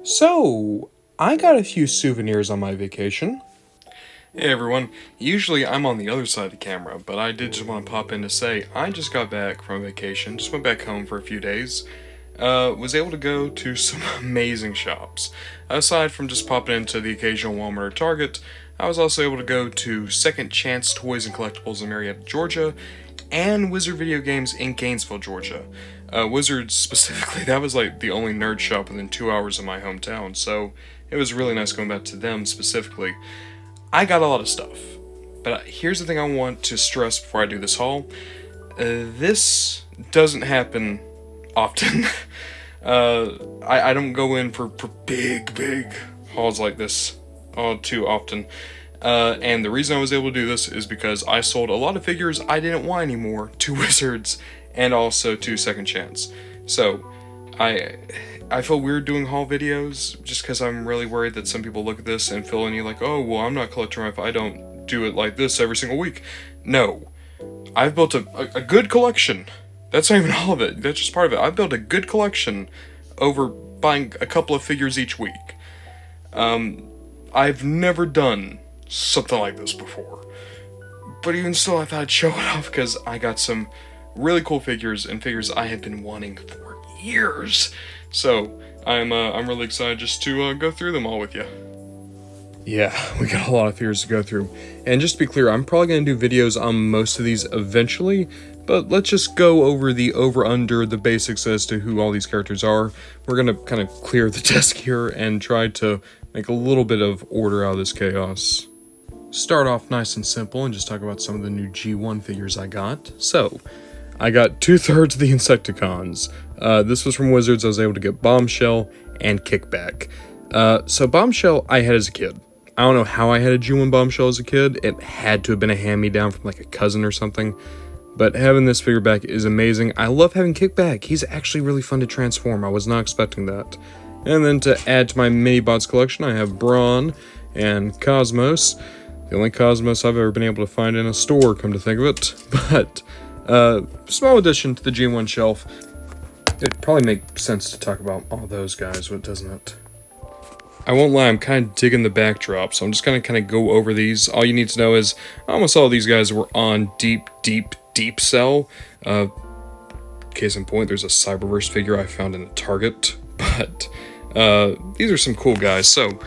So, I got a few souvenirs on my vacation. Hey everyone, usually I'm on the other side of the camera, but I did just want to pop in to say I just got back from vacation, just went back home for a few days. Was able to go to some amazing shops. Aside from just popping into the occasional Walmart or Target, I was also able to go to Second Chance Toys and Collectibles in Marietta, Georgia, and Wizard Video Games in Gainesville, Georgia. Wizards specifically, that was like the only nerd shop within 2 hours of my hometown, so it was really nice going back to them specifically. I got a lot of stuff, but here's the thing I want to stress before I do this haul. This doesn't happen often. I don't go in for big hauls like this all too often. And the reason I was able to do this is because I sold a lot of figures I didn't want anymore to Wizards and also to Second Chance. So, I feel weird doing haul videos just because I'm really worried that some people look at this and feel any like, oh, well, I'm not collecting if I don't do it like this every single week. No. I've built a good collection. That's not even all of it. That's just part of it. I've built a good collection over buying a couple of figures each week. I've never done something like this before. But even still, I thought I'd show it off because I got some really cool figures and figures I had been wanting for years. So, I'm really excited just to go through them all with you. Yeah, we got a lot of figures to go through. And just to be clear, I'm probably going to do videos on most of these eventually, but let's just go over the over-under, the basics as to who all these characters are. We're going to kind of clear the desk here and try to make a little bit of order out of this chaos. Start off nice and simple and just talk about some of the new G1 figures I got. So, I got 2/3 of the Insecticons. This was from Wizards. I was able to get Bombshell and Kickback. So Bombshell I had as a kid. I don't know how I had a G1 Bombshell as a kid. It had to have been a hand-me-down from like a cousin or something. But having this figure back is amazing. I love having Kickback. He's actually really fun to transform. I was not expecting that. And then to add to my mini-bots collection, I have Brawn and Cosmos. The only Cosmos I've ever been able to find in a store, come to think of it. But small addition to the G1 shelf. It'd probably make sense to talk about all those guys, doesn't it? I won't lie, I'm kind of digging the backdrop, so I'm just going to kind of go over these. All you need to know is almost all these guys were on deep sell. Case in point, there's a Cyberverse figure I found in a Target. But these are some cool guys. So,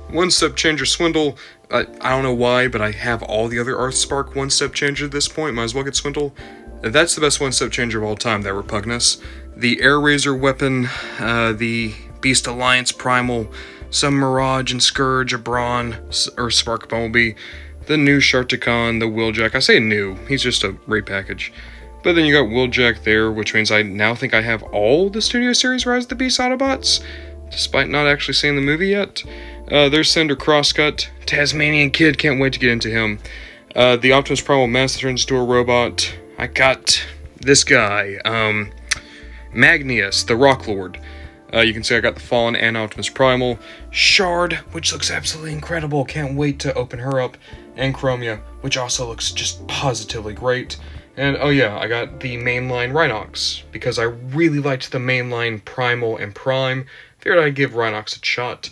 One Step Changer Swindle. I don't know why, but I have all the other Earthspark One Step Changer at this point. Might as well get Swindle. That's the best One Step Changer of all time, that Repugnus. The Air Razor weapon, the Beast Alliance Primal, some Mirage and Scourge, a Brawn, or Spark Bumblebee, the new Sharkticon, the Wheeljack. I say new, he's just a raid package. But then you got Wheeljack there, which means I now think I have all the Studio Series Rise of the Beast Autobots, despite not actually seeing the movie yet. There's Cinder Crosscut, Tasmanian Kid, can't wait to get into him. The Optimus Primal Master's Dual Robot. I got this guy, Magnius, the Rock Lord. You can see I got the Fallen and Optimus Primal. Shard, which looks absolutely incredible. Can't wait to open her up. And Chromia, which also looks just positively great. And oh yeah, I got the mainline Rhinox, because I really liked the mainline Primal and Prime. Figured I'd give Rhinox a shot.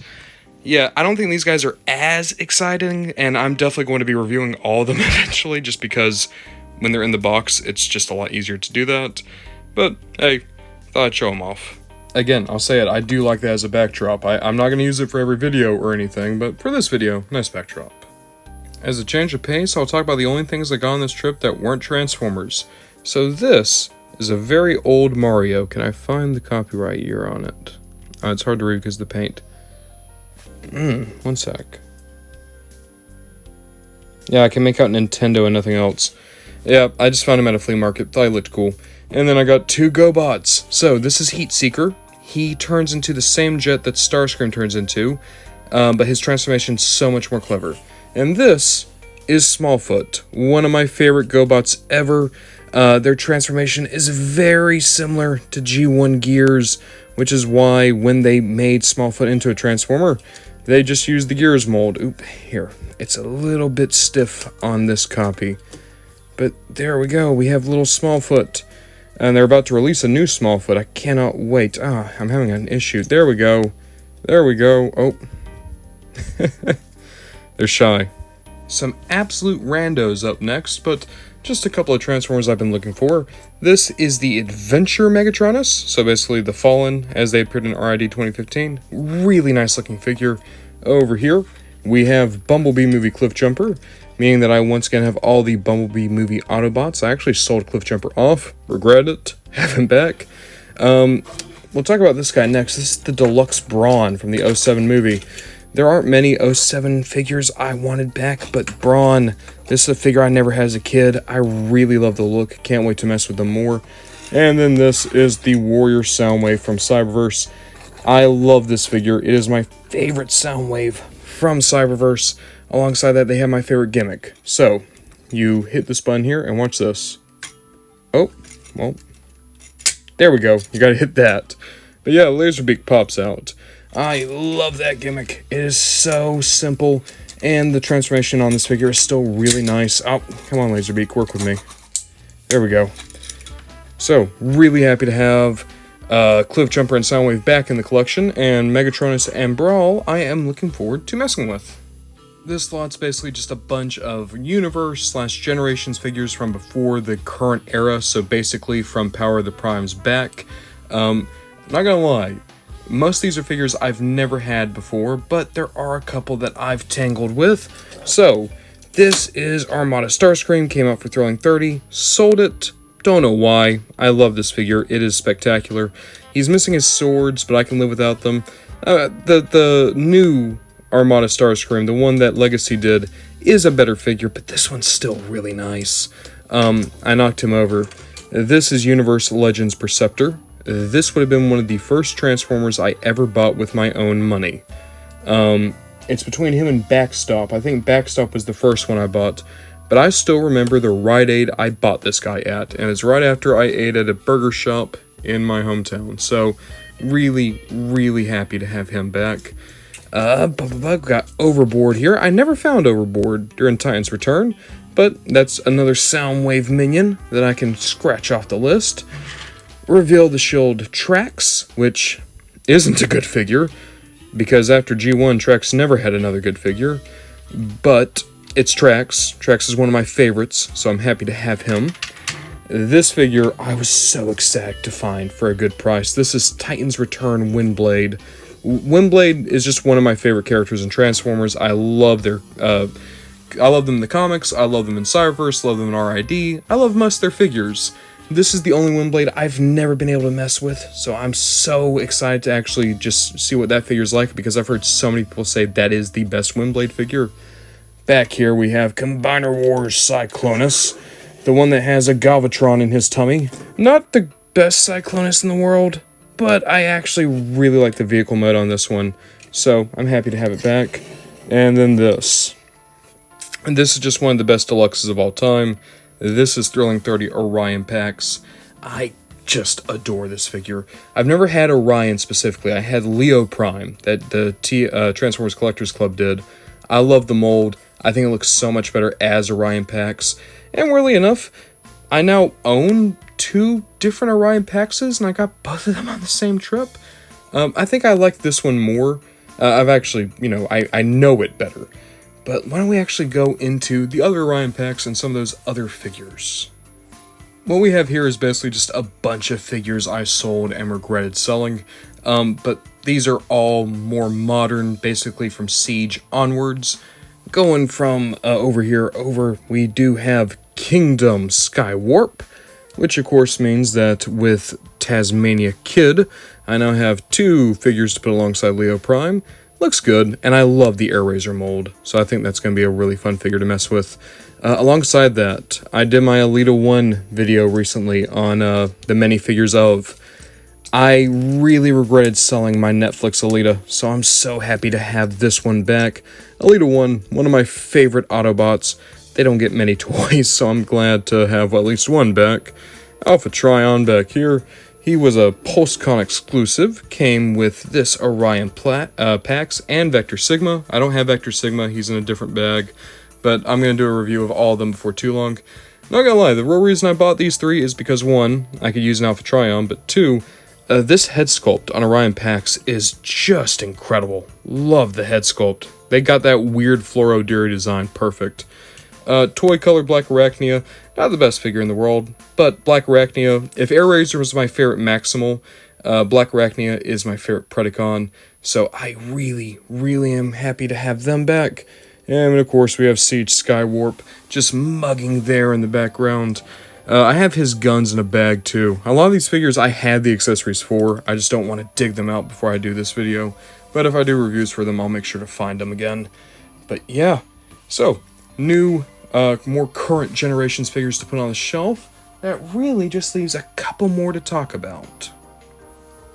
Yeah, I don't think these guys are as exciting, and I'm definitely going to be reviewing all of them eventually, just because when they're in the box, it's just a lot easier to do that. But hey, thought I'd show them off. Again, I'll say it, I do like that as a backdrop. I'm not going to use it for every video or anything, but for this video, nice backdrop. As a change of pace, I'll talk about the only things I got on this trip that weren't Transformers. So this is a very old Mario. Can I find the copyright year on it? It's hard to read because of the paint. One sec. Yeah, I can make out Nintendo and nothing else. Yeah, I just found him at a flea market. Thought he looked cool. And then I got 2 GoBots. So this is Heatseeker. He turns into the same jet that Starscream turns into, but his transformation's so much more clever. And this is Smallfoot, one of my favorite GoBots ever. Their transformation is very similar to G1 Gears, which is why when they made Smallfoot into a Transformer, they just used the Gears mold. Oop, here. It's a little bit stiff on this copy. But there we go, we have little Smallfoot. And they're about to release a new Smallfoot. I cannot wait. I'm having an issue. There we go. There we go. Oh. They're shy. Some absolute randos up next, but just a couple of Transformers I've been looking for. This is the Adventure Megatronus, so basically the Fallen, as they appeared in RID 2015. Really nice looking figure. Over here, we have Bumblebee movie Cliffjumper, meaning that I once again have all the Bumblebee movie Autobots. I actually sold Cliffjumper off, regret it, have him back. We'll talk about this guy next. This is the Deluxe Brawn from the 07 movie. There aren't many 07 figures I wanted back, but Brawn, this is a figure I never had as a kid. I really love the look. Can't wait to mess with them more. And then this is the Warrior Soundwave from Cyberverse. I love this figure. It is my favorite Soundwave from Cyberverse. Alongside that, they have my favorite gimmick. So, you hit this button here and watch this. Oh, well, there we go. You gotta hit that. But yeah, Laserbeak pops out. I love that gimmick. It is so simple, and the transformation on this figure is still really nice. Oh, come on, Laserbeak, work with me. There we go. So, really happy to have Cliffjumper and Soundwave back in the collection, and Megatronus and Brawl I am looking forward to messing with. This lot's basically just a bunch of Universe/Generations figures from before the current era, so basically from Power of the Primes back. Not gonna lie, most of these are figures I've never had before, but there are a couple that I've tangled with. So, this is Armada Starscream, came out for Thrilling 30, sold it, don't know why. I love this figure, it is spectacular. He's missing his swords, but I can live without them. The new Armada Starscream, the one that Legacy did, is a better figure, but this one's still really nice. I knocked him over. This is Universe Legends Perceptor. This would have been one of the first Transformers I ever bought with my own money. It's between him and Backstop. I think Backstop was the first one I bought, but I still remember the Rite Aid I bought this guy at, and it's right after I ate at a burger shop in my hometown. So, really, really happy to have him back. Got Overboard here. I never found Overboard during Titan's Return, but that's another Soundwave minion that I can scratch off the list. Reveal the Shield Trax, which isn't a good figure, because after G1, Trax never had another good figure, but it's Trax. Trax is one of my favorites, so I'm happy to have him. This figure, I was so ecstatic to find for a good price. This is Titan's Return Windblade. Windblade is just one of my favorite characters in Transformers. I love them in the comics, I love them in Cyberverse, love them in RID, I love most of their figures. This is the only Windblade I've never been able to mess with, so I'm so excited to actually just see what that figure's like, because I've heard so many people say that is the best Windblade figure. Back here we have Combiner Wars Cyclonus, the one that has a Galvatron in his tummy. Not the best Cyclonus in the world, but I actually really like the vehicle mode on this one, so I'm happy to have it back. And then this. And this is just one of the best deluxes of all time. This is Thrilling 30 Orion Pax. I just adore this figure. I've never had Orion specifically. I had Leo Prime that the Transformers Collectors Club did. I love the mold. I think it looks so much better as Orion Pax. And weirdly enough, I now own 2 different Orion Paxes, and I got both of them on the same trip. I think I like this one more. I've actually, I know it better. But why don't we actually go into the other Orion Pax and some of those other figures. What we have here is basically just a bunch of figures I sold and regretted selling. But these are all more modern, basically from Siege onwards. Going from over here we do have Kingdom Skywarp, which of course means that with Tasmania Kid, I now have 2 figures to put alongside Leo Prime. Looks good, and I love the Airraiser mold, so I think that's going to be a really fun figure to mess with. Alongside that, I did my Alita 1 video recently on the many figures of. I really regretted selling my Netflix Alita, so I'm so happy to have this one back. Alita 1 of my favorite Autobots. They don't get many toys, so I'm glad to have at least one back. Alpha Trion back here. He was a PulseCon exclusive, came with this Orion Pax and Vector Sigma. I don't have Vector Sigma, he's in a different bag, but I'm going to do a review of all of them before too long. Not gonna lie, the real reason I bought these 3 is because 1, I could use an Alpha Trion, but 2, This head sculpt on Orion Pax is just incredible. Love the head sculpt. They got that weird Fluoro Deary design perfect. Toy color Black Arachnia, not the best figure in the world, but Black Arachnia, if Airazor was my favorite Maximal, Black Arachnia is my favorite Predacon, so I really, really am happy to have them back. And of course we have Siege Skywarp just mugging there in the background. I have his guns in a bag too. A lot of these figures I had the accessories for, I just don't want to dig them out before I do this video. But if I do reviews for them, I'll make sure to find them again. But yeah, so, new, more current generations figures to put on the shelf. That really just leaves a couple more to talk about.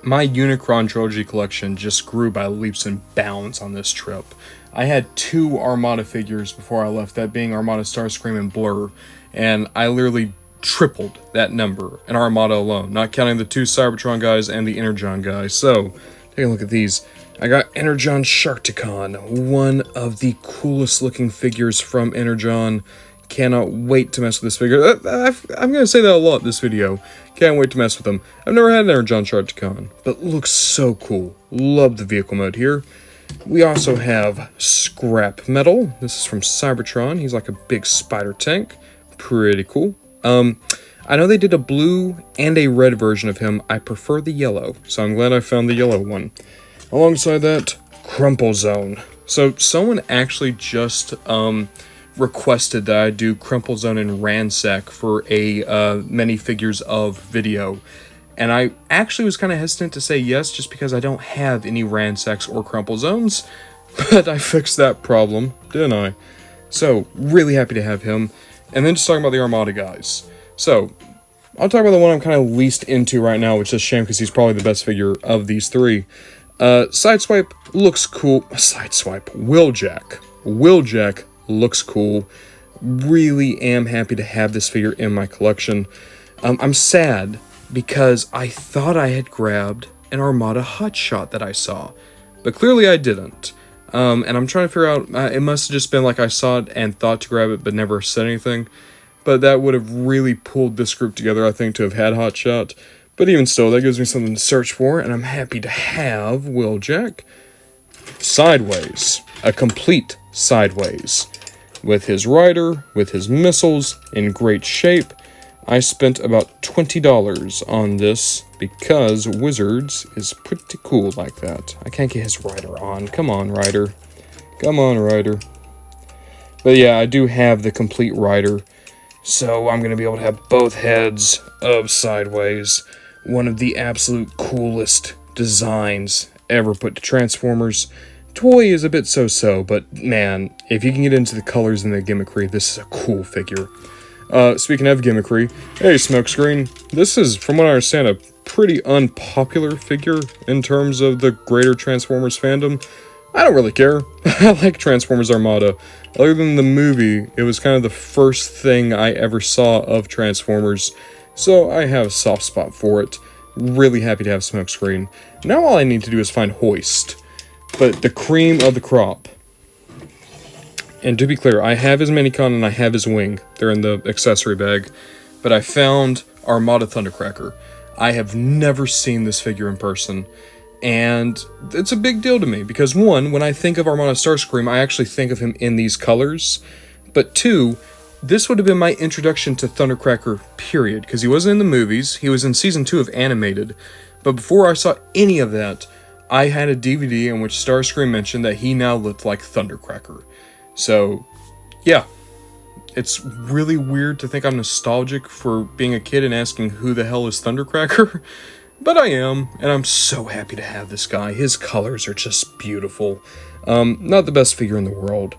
My Unicron Trilogy collection just grew by leaps and bounds on this trip. I had 2 Armada figures before I left, that being Armada Starscream and Blur, and I literally tripled that number in Armada alone, not counting the 2 Cybertron guys and the Energon guys. So, take a look at these. I got Energon Sharkticon, one of the coolest looking figures from Energon. Cannot wait to mess with this figure. I'm going to say that a lot in this video. Can't wait to mess with them. I've never had an Energon Sharkticon, but looks so cool. Love the vehicle mode here. We also have Scrap Metal. This is from Cybertron. He's like a big spider tank. Pretty cool. I know they did a blue and a red version of him. I prefer the yellow, so I'm glad I found the yellow one. Alongside that, Crumple Zone. So someone actually just requested that I do Crumple Zone and Ransack for a many figures of video. And I actually was kind of hesitant to say yes just because I don't have any Ransacks or Crumple Zones. But I fixed that problem, didn't I? So, really happy to have him. And then just talking about the Armada guys. So, I'll talk about the one I'm kind of least into right now, which is a shame because he's probably the best figure of these 3. Sideswipe looks cool. Sideswipe. Wheeljack. Wheeljack looks cool. Really am happy to have this figure in my collection. I'm sad because I thought I had grabbed an Armada Hotshot that I saw, but clearly I didn't. And I'm trying to figure out, it must have just been like I saw it and thought to grab it but never said anything. But that would have really pulled this group together, I think, to have had Hotshot. But even still, that gives me something to search for, and I'm happy to have Wheeljack. Sideways. A complete Sideways. With his rider, with his missiles, in great shape. I spent about $20 on this because Wizards is pretty cool like that. I can't get his rider on. Come on, rider. Come on, rider. But yeah, I do have the complete rider. So I'm going to be able to have both heads of Sideways. One of the absolute coolest designs ever put to Transformers. Toy is a bit so-so, but man, if you can get into the colors and the gimmickry, this is a cool figure. Speaking of gimmickry, hey Smokescreen, this is, from what I understand, a pretty unpopular figure in terms of the greater Transformers fandom. I don't really care. I like Transformers Armada. Other than the movie, it was kind of the first thing I ever saw of Transformers, so I have a soft spot for it. Really happy to have Smokescreen. Now all I need to do is find Hoist, but the cream of the crop. And to be clear, I have his Minicon and I have his wing. They're in the accessory bag. But I found Armada Thundercracker. I have never seen this figure in person. And it's a big deal to me because 1, when I think of Armada Starscream, I actually think of him in these colors. But 2, this would have been my introduction to Thundercracker, period. Because he wasn't in the movies. He was in Season 2 of Animated. But before I saw any of that, I had a DVD in which Starscream mentioned that he now looked like Thundercracker. So, yeah, it's really weird to think I'm nostalgic for being a kid and asking who the hell is Thundercracker, but I am, and I'm so happy to have this guy. His colors are just beautiful. Not the best figure in the world,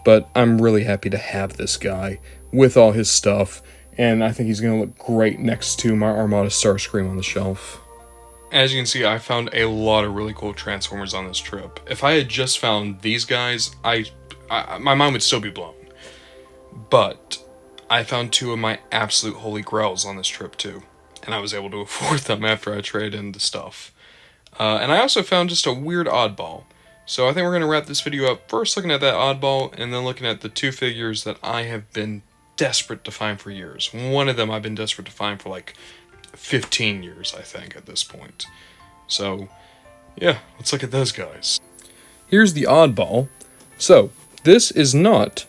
but I'm really happy to have this guy with all his stuff, and I think he's going to look great next to my Armada Starscream on the shelf. As you can see, I found a lot of really cool Transformers on this trip. If I had just found these guys, my mind would still be blown. But I found 2 of my absolute holy grails on this trip too. And I was able to afford them after I traded in the stuff. And I also found just a weird oddball. So I think we're going to wrap this video up first looking at that oddball and then looking at the 2 figures that I have been desperate to find for years. One of them I've been desperate to find for like 15 years, I think, at this point. So, yeah, let's look at those guys. Here's the oddball. So, this is not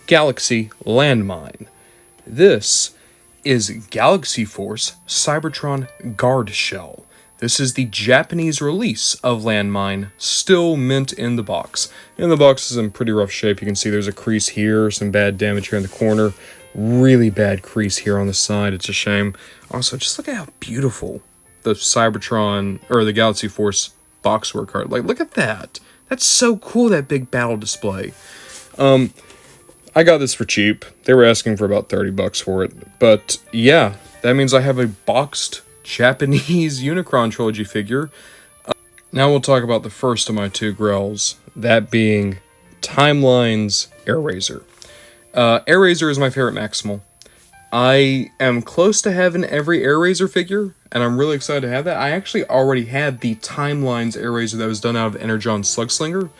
Galaxy Landmine. This is Galaxy Force Cybertron Guard Shell. This is the Japanese release of Landmine, still mint in the box. And the box is in pretty rough shape. You can see there's a crease here, some bad damage here in the corner, really bad crease here on the side. It's a shame. Also, just look at how beautiful the Cybertron, or the Galaxy Force boxwork art. Like, look at that. That's so cool, that big battle display. I got this for cheap. They were asking for about 30 bucks for it. But yeah, that means I have a boxed Japanese Unicron Trilogy figure. Now we'll talk about the first of my two Grells, that being Timeline's Airazor. Airazor is my favorite Maximal. I am close to having every Airazor figure, and I'm really excited to have that. I actually already had the Timeline's Airazor that was done out of Energon Slugslinger,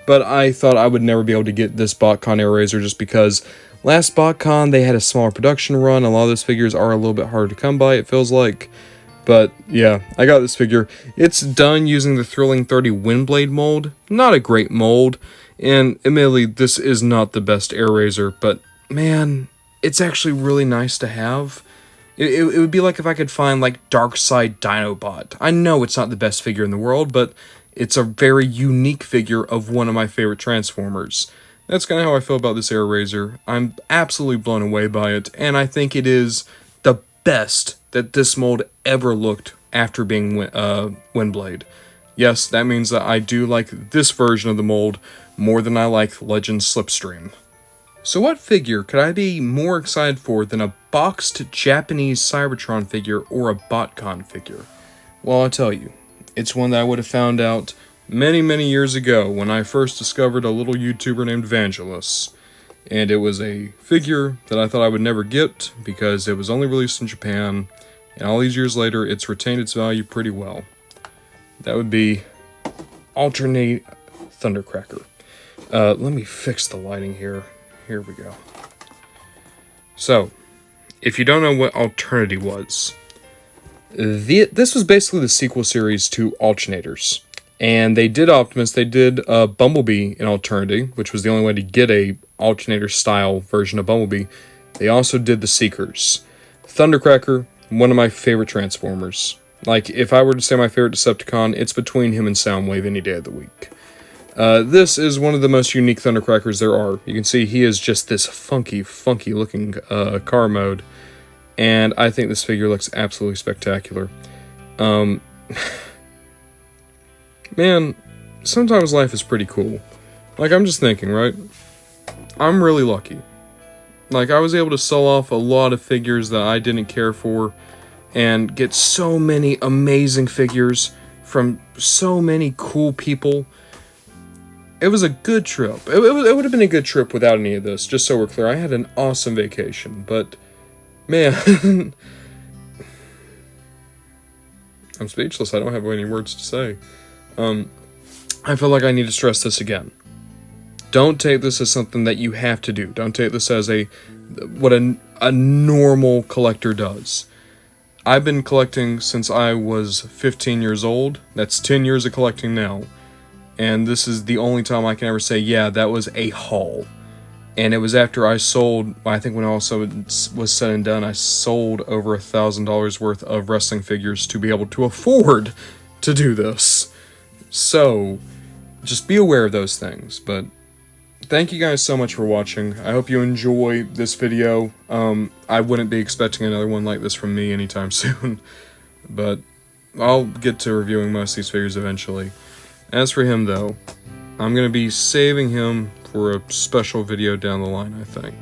but I thought I would never be able to get this BotCon Airazor just because last BotCon they had a smaller production run. A lot of those figures are a little bit harder to come by, it feels like. But yeah, I got this figure. It's done using the Thrilling 30 Windblade mold. Not a great mold, and admittedly this is not the best Airazor, but man, it's actually really nice to have. It would be like if I could find like Darkseid Dinobot. I know it's not the best figure in the world, but it's a very unique figure of one of my favorite Transformers. That's kind of how I feel about this Airazor. I'm absolutely blown away by it, and I think it is the best that this mold ever looked after being Windblade. Yes, that means that I do like this version of the mold more than I like Legends Slipstream. So what figure could I be more excited for than a boxed Japanese Cybertron figure or a BotCon figure? Well, I'll tell you, it's one that I would have found out many, many years ago when I first discovered a little YouTuber named Vangelis. And it was a figure that I thought I would never get because it was only released in Japan, and all these years later, it's retained its value pretty well. That would be Alternate Thundercracker. Let me fix the lighting here. Here we go. So, if you don't know what Alternity was, this was basically the sequel series to Alternators. And they did Optimus, they did Bumblebee in Alternity, which was the only way to get a Alternator-style version of Bumblebee. They also did the Seekers. Thundercracker, one of my favorite Transformers. Like, if I were to say my favorite Decepticon, it's between him and Soundwave any day of the week. This is one of the most unique Thundercrackers there are. You can see he is just this funky looking car mode. And I think this figure looks absolutely spectacular. Man, sometimes life is pretty cool. Like, I'm just thinking, right? I'm really lucky. Like, I was able to sell off a lot of figures that I didn't care for and get so many amazing figures from so many cool people. It was a good trip. It would have been a good trip without any of this, just so we're clear. I had an awesome vacation, but man, I'm speechless. I don't have any words to say. I feel like I need to stress this again. Don't take this as something that you have to do. Don't take this as what a normal collector does. I've been collecting since I was 15 years old. That's 10 years of collecting now. And this is the only time I can ever say, yeah, that was a haul. And it was after I sold, I think when all was said and done, I sold over $1,000 worth of wrestling figures to be able to afford to do this. So, just be aware of those things. But thank you guys so much for watching. I hope you enjoy this video. I wouldn't be expecting another one like this from me anytime soon. But I'll get to reviewing most of these figures eventually. As for him, though, I'm going to be saving him for a special video down the line, I think.